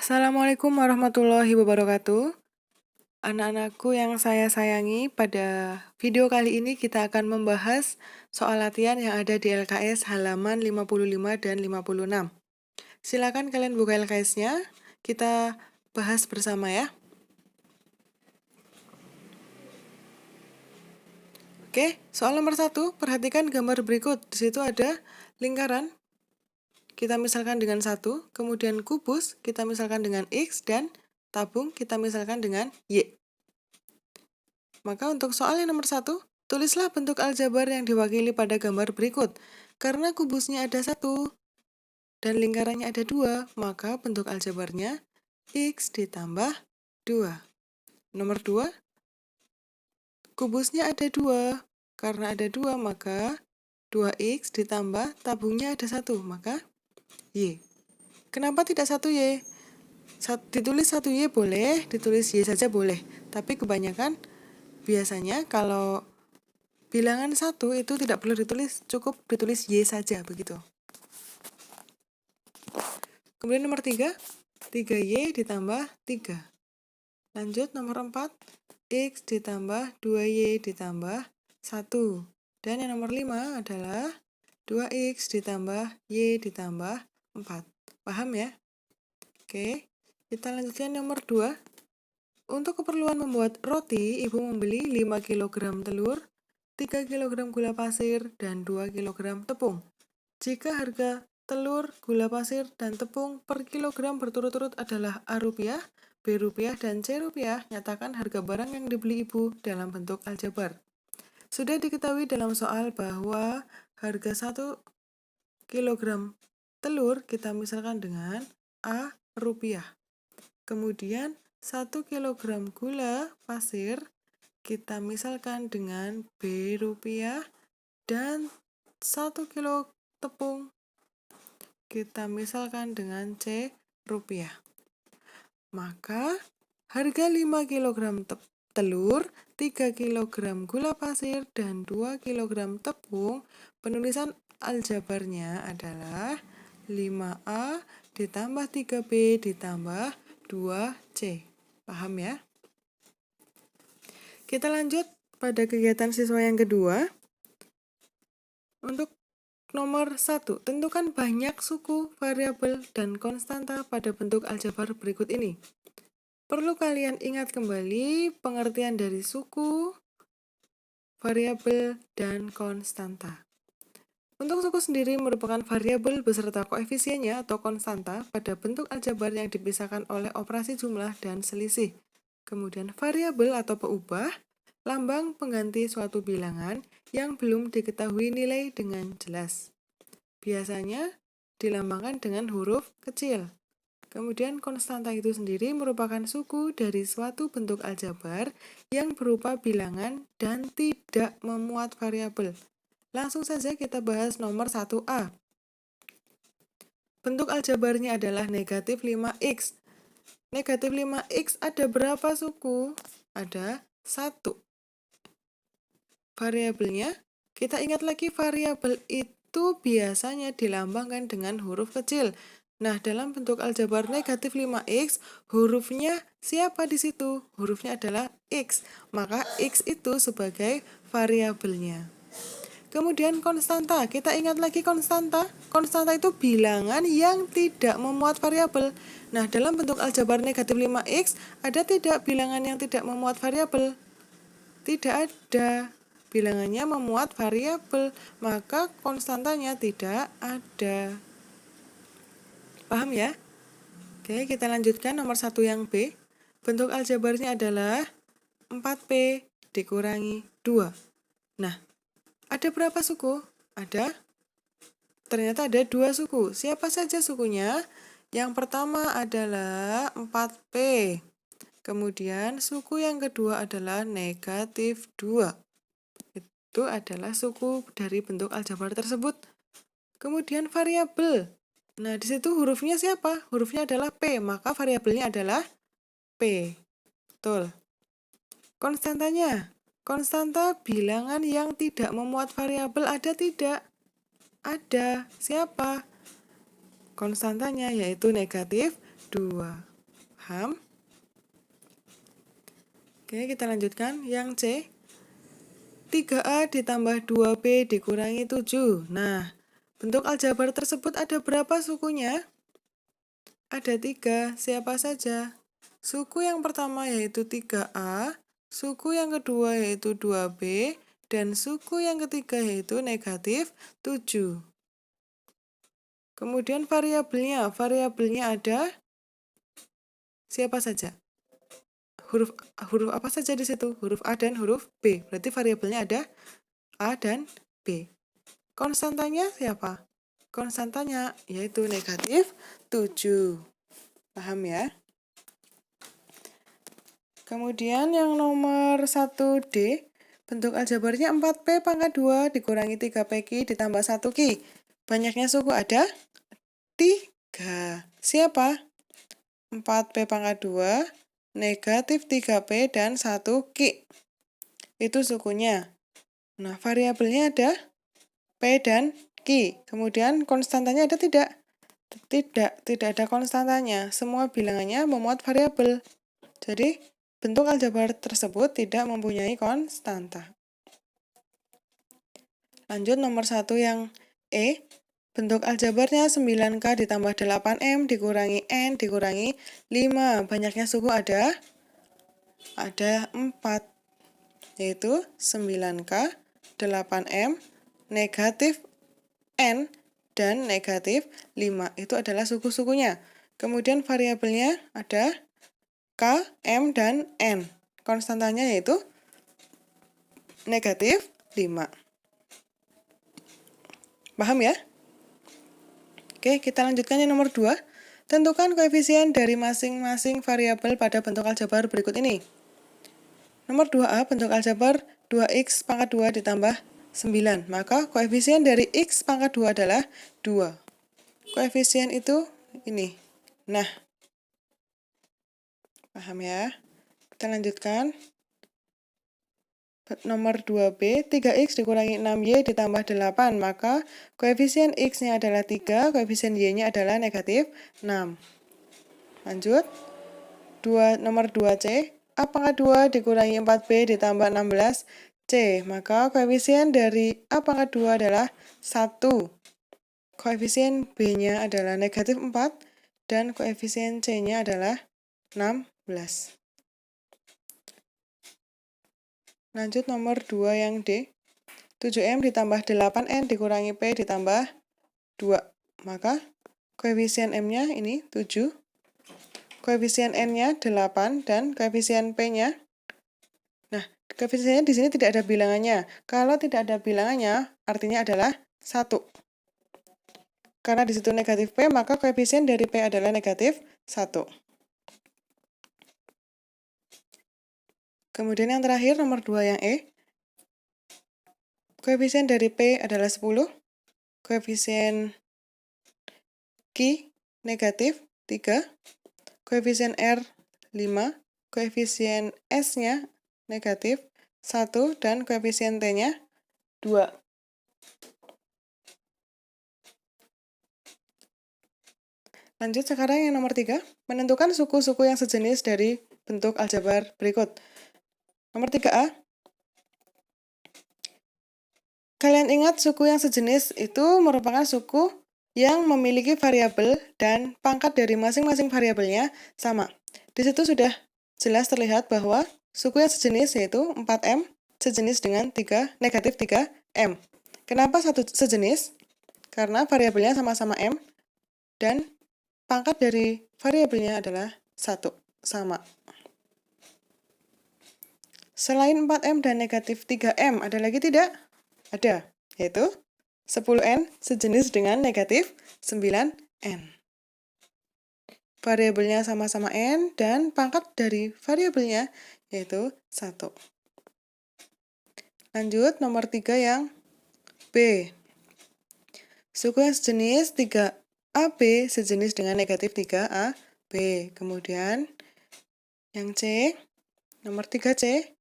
Assalamualaikum warahmatullahi wabarakatuh. Anak-anakku yang saya sayangi, pada video kali ini kita akan membahas soal latihan yang ada di LKS halaman 55 dan 56. Silakan kalian buka LKS-nya, kita bahas bersama ya. Oke, soal nomor 1, perhatikan gambar berikut. Di situ ada lingkaran, kita misalkan dengan 1, kemudian kubus, kita misalkan dengan X, dan tabung, kita misalkan dengan Y. Maka untuk soal yang nomor 1, tulislah bentuk aljabar yang diwakili pada gambar berikut. Karena kubusnya ada 1 dan lingkarannya ada 2, maka bentuk aljabarnya X ditambah 2. Nomor 2, kubusnya ada 2. Karena ada 2, maka 2X ditambah tabungnya ada 1, maka Y. Kenapa tidak 1Y? Ditulis 1Y boleh, ditulis Y saja boleh. Tapi kebanyakan biasanya kalau bilangan 1 itu tidak perlu ditulis, cukup ditulis Y saja, begitu. Kemudian nomor 3, 3Y ditambah 3. Lanjut nomor 4, X ditambah 2Y ditambah 1. Dan yang nomor 5 adalah 2X ditambah Y ditambah 4. Paham ya? Oke, kita lanjutkan nomor 2. Untuk keperluan membuat roti, ibu membeli 5 kg telur, 3 kg gula pasir, dan 2 kg tepung. Jika harga telur, gula pasir, dan tepung per kilogram berturut-turut adalah A rupiah, B rupiah, dan C rupiah, nyatakan harga barang yang dibeli ibu dalam bentuk aljabar. Sudah diketahui dalam soal bahwa harga 1 kg telur kita misalkan dengan A rupiah. Kemudian 1 kg gula pasir kita misalkan dengan B rupiah, dan 1 kg tepung kita misalkan dengan C rupiah. Maka harga 5 kg telur, 3 kg gula pasir, dan 2 kg tepung, penulisan aljabarnya adalah 5A ditambah 3B ditambah 2C. Paham ya? Kita lanjut pada kegiatan siswa yang kedua. Untuk nomor 1, tentukan banyak suku, variabel, dan konstanta pada bentuk aljabar berikut ini. Perlu kalian ingat kembali pengertian dari suku, variabel, dan konstanta. Untuk suku sendiri merupakan variabel beserta koefisiennya atau konstanta pada bentuk aljabar yang dipisahkan oleh operasi jumlah dan selisih. Kemudian variabel atau peubah, lambang pengganti suatu bilangan yang belum diketahui nilai dengan jelas. Biasanya dilambangkan dengan huruf kecil. Kemudian konstanta itu sendiri merupakan suku dari suatu bentuk aljabar yang berupa bilangan dan tidak memuat variabel. Langsung saja kita bahas nomor 1A. Bentuk aljabarnya adalah negatif 5X. Negatif 5X ada berapa suku? Ada 1. Variabelnya, kita ingat lagi variabel itu biasanya dilambangkan dengan huruf kecil. Nah, dalam bentuk aljabar negatif 5X, hurufnya siapa di situ? Hurufnya adalah X. Maka X itu sebagai variabelnya. Kemudian konstanta, kita ingat lagi konstanta. Konstanta itu bilangan yang tidak memuat variabel. Nah, dalam bentuk aljabar negatif 5X, ada tidak bilangan yang tidak memuat variabel? Tidak ada. Bilangannya memuat variabel, maka konstantanya tidak ada. Paham ya? Oke, kita lanjutkan nomor 1 yang B. Bentuk aljabarnya adalah 4P dikurangi 2. Nah, ada berapa suku? Ternyata ada 2 suku. Siapa saja sukunya? Yang pertama adalah 4P. Kemudian suku yang kedua adalah negatif 2. Itu adalah suku dari bentuk aljabar tersebut. Kemudian variabel. Nah, di situ hurufnya siapa? Hurufnya adalah P, maka variabelnya adalah P. Betul. Konstantanya. Konstanta bilangan yang tidak memuat variabel ada tidak? Ada. Siapa? Konstantanya yaitu negatif 2. Paham? Oke, kita lanjutkan. Yang C, 3A ditambah 2B dikurangi 7. Nah, bentuk aljabar tersebut ada berapa sukunya? Ada 3. Siapa saja? Suku yang pertama yaitu 3A, suku yang kedua yaitu 2B, dan suku yang ketiga yaitu negatif 7. Kemudian variabelnya ada siapa saja? Huruf apa saja di situ? Huruf A dan huruf B. Berarti variabelnya ada A dan B. Konstantanya siapa? Konstantanya yaitu negatif 7. Paham ya? Kemudian yang nomor 1D, bentuk aljabarnya 4P pangkat 2 dikurangi 3PQ ditambah 1Q. Banyaknya suku ada 3. Siapa? 4P pangkat 2, negatif 3P, dan 1Q. Itu sukunya. Nah, variabelnya ada P dan Q. Kemudian konstantanya ada tidak? Tidak ada konstantanya. Semua bilangannya memuat variabel. Jadi, bentuk aljabar tersebut tidak mempunyai konstanta. Lanjut nomor 1 yang E. Bentuk aljabarnya 9K ditambah 8M dikurangi N dikurangi 5. Banyaknya suku ada 4. Yaitu 9K, 8M, negatif N, dan negatif 5. Itu adalah suku-sukunya. Kemudian variabelnya ada K, M, dan N. Konstantanya yaitu negatif 5. Paham ya? Oke, kita lanjutkan yang nomor 2. Tentukan koefisien dari masing-masing variabel pada bentuk aljabar berikut ini. Nomor 2A, bentuk aljabar 2x pangkat 2 ditambah 9. Maka koefisien dari x pangkat 2 adalah 2. Koefisien itu ini. Nah, paham ya? Kita lanjutkan. Nomor 2B, 3x dikurangi 6y ditambah 8. Maka koefisien x-nya adalah 3, koefisien y-nya adalah negatif 6. Lanjut. Nomor 2C, A pangkat 2 dikurangi 4B ditambah 16C. Maka koefisien dari A pangkat 2 adalah 1. Koefisien B-nya adalah negatif 4. Dan koefisien C-nya adalah 16. Lanjut nomor 2 yang D. 7M ditambah 8N dikurangi P ditambah 2. Maka koefisien M-nya ini 7. Koefisien N-nya 8 dan koefisien P-nya. Nah, koefisiennya di sini tidak ada bilangannya. Kalau tidak ada bilangannya, artinya adalah 1. Karena di situ negatif P, maka koefisien dari P adalah negatif 1. Kemudian yang terakhir, nomor 2 yang E. Koefisien dari P adalah 10. Koefisien Q negatif 3. Koefisien R 5. Koefisien S-nya negatif 1. Dan koefisien T-nya 2. Lanjut sekarang yang nomor 3. Menentukan suku-suku yang sejenis dari bentuk aljabar berikut. Nomor 3A. Kalian ingat suku yang sejenis itu merupakan suku yang memiliki variabel dan pangkat dari masing-masing variabelnya sama. Di situ sudah jelas terlihat bahwa suku yang sejenis yaitu 4M sejenis dengan negatif 3M. Kenapa sejenis? Karena variabelnya sama-sama M dan pangkat dari variabelnya adalah 1, sama. Selain 4M dan negatif 3M, ada lagi tidak? Ada, yaitu 10N sejenis dengan negatif 9N. Variabelnya sama-sama N dan pangkat dari variabelnya yaitu 1. Lanjut, nomor 3 yang B. Suku yang sejenis 3AB sejenis dengan negatif 3AB. Kemudian, yang C, nomor 3C.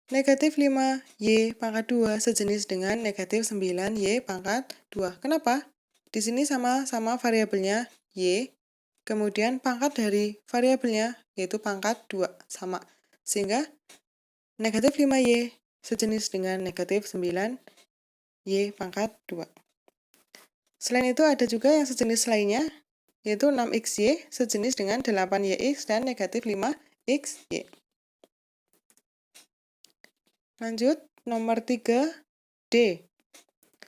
Negatif 5Y pangkat 2 sejenis dengan negatif 9Y pangkat 2. Kenapa? Di sini sama-sama variabelnya Y. kemudian pangkat dari variabelnya, yaitu pangkat 2, sama. Sehingga negatif 5Y sejenis dengan negatif 9Y pangkat 2. Selain itu ada juga yang sejenis lainnya, yaitu 6XY sejenis dengan 8YX dan negatif 5XY. Lanjut, nomor 3D.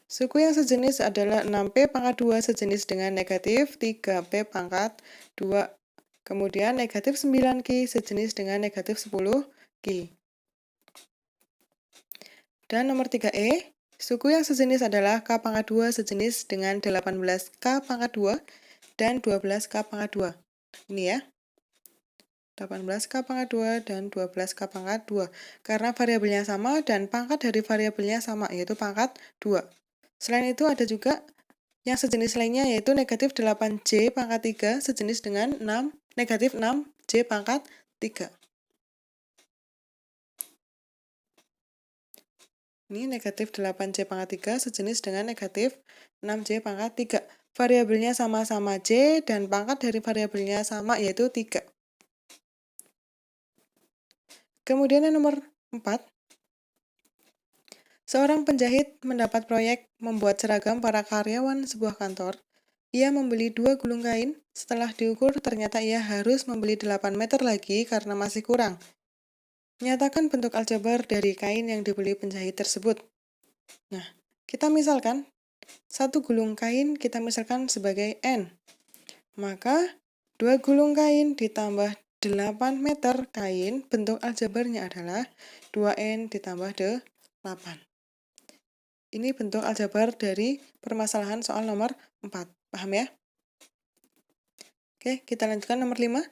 Suku yang sejenis adalah 6P pangkat 2 sejenis dengan negatif 3P pangkat 2. Kemudian negatif 9Q sejenis dengan negatif 10Q. Dan nomor 3E, suku yang sejenis adalah K pangkat 2 sejenis dengan 18K pangkat 2 dan 12K pangkat 2. Ini ya, 18K pangkat 2 dan 12K pangkat 2. Karena variabelnya sama dan pangkat dari variabelnya sama, yaitu pangkat 2. Selain itu ada juga yang sejenis lainnya, yaitu negatif 8J pangkat 3 sejenis dengan negatif 6J pangkat 3. Ini negatif 8J pangkat 3 sejenis dengan negatif 6J pangkat 3. Variabelnya sama-sama J dan pangkat dari variabelnya sama, yaitu 3. Kemudian yang nomor 4. Seorang penjahit mendapat proyek membuat seragam para karyawan sebuah kantor. Ia membeli 2 gulung kain, setelah diukur ternyata ia harus membeli 8 meter lagi karena masih kurang. Nyatakan bentuk aljabar dari kain yang dibeli penjahit tersebut. Nah, kita misalkan, 1 gulung kain kita misalkan sebagai N. Maka, 2 gulung kain ditambah 8 meter kain, bentuk aljabarnya adalah 2N ditambah 8. Ini bentuk aljabar dari permasalahan soal nomor 4. Paham ya? Oke, kita lanjutkan nomor 5.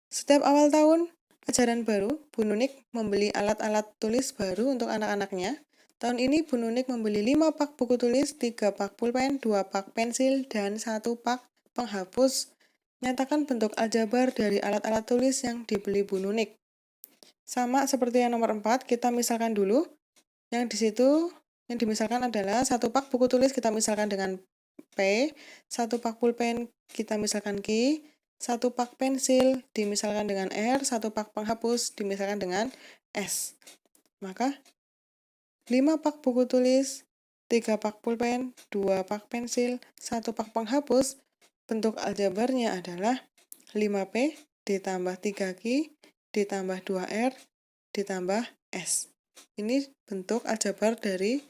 Setiap awal tahun ajaran baru, Bu Nunik membeli alat-alat tulis baru untuk anak-anaknya. Tahun ini Bu Nunik membeli 5 pak buku tulis, 3 pak pulpen, 2 pak pensil, dan 1 pak penghapus. Nyatakan bentuk aljabar dari alat-alat tulis yang dibeli Bu Nunik. Sama seperti yang nomor 4, kita misalkan dulu. Yang di situ yang dimisalkan adalah 1 pak buku tulis kita misalkan dengan P, 1 pak pulpen kita misalkan Q, 1 pak pensil dimisalkan dengan R, 1 pak penghapus dimisalkan dengan S. Maka 5 pak buku tulis, 3 pak pulpen, 2 pak pensil, 1 pak penghapus, bentuk aljabarnya adalah 5P ditambah 3Q ditambah 2R ditambah S. Ini bentuk aljabar dari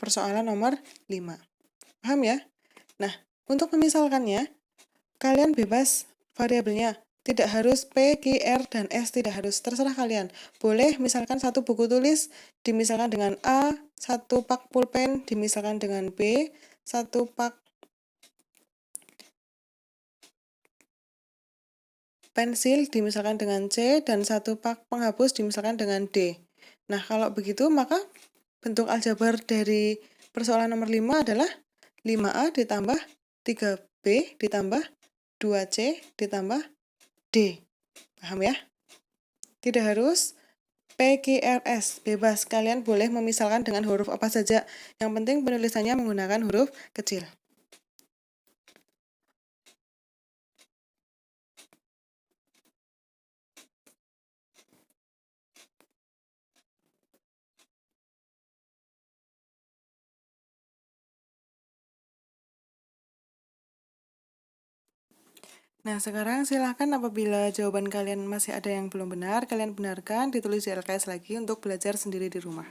persoalan nomor 5. Paham ya? Nah, untuk memisalkannya, kalian bebas variabelnya. Tidak harus P, Q, R, dan S, tidak harus. Terserah kalian. Boleh misalkan 1 buku tulis dimisalkan dengan A, 1 pak pulpen dimisalkan dengan B, 1 pak pensil dimisalkan dengan C, dan 1 pak penghapus dimisalkan dengan D. Nah, kalau begitu maka bentuk aljabar dari persoalan nomor 5 adalah 5A ditambah 3B ditambah 2C ditambah D. Paham ya? Tidak harus PQRS, bebas. Kalian boleh memisalkan dengan huruf apa saja. Yang penting penulisannya menggunakan huruf kecil. Nah, sekarang silahkan apabila jawaban kalian masih ada yang belum benar, kalian benarkan, ditulis di LKS lagi untuk belajar sendiri di rumah.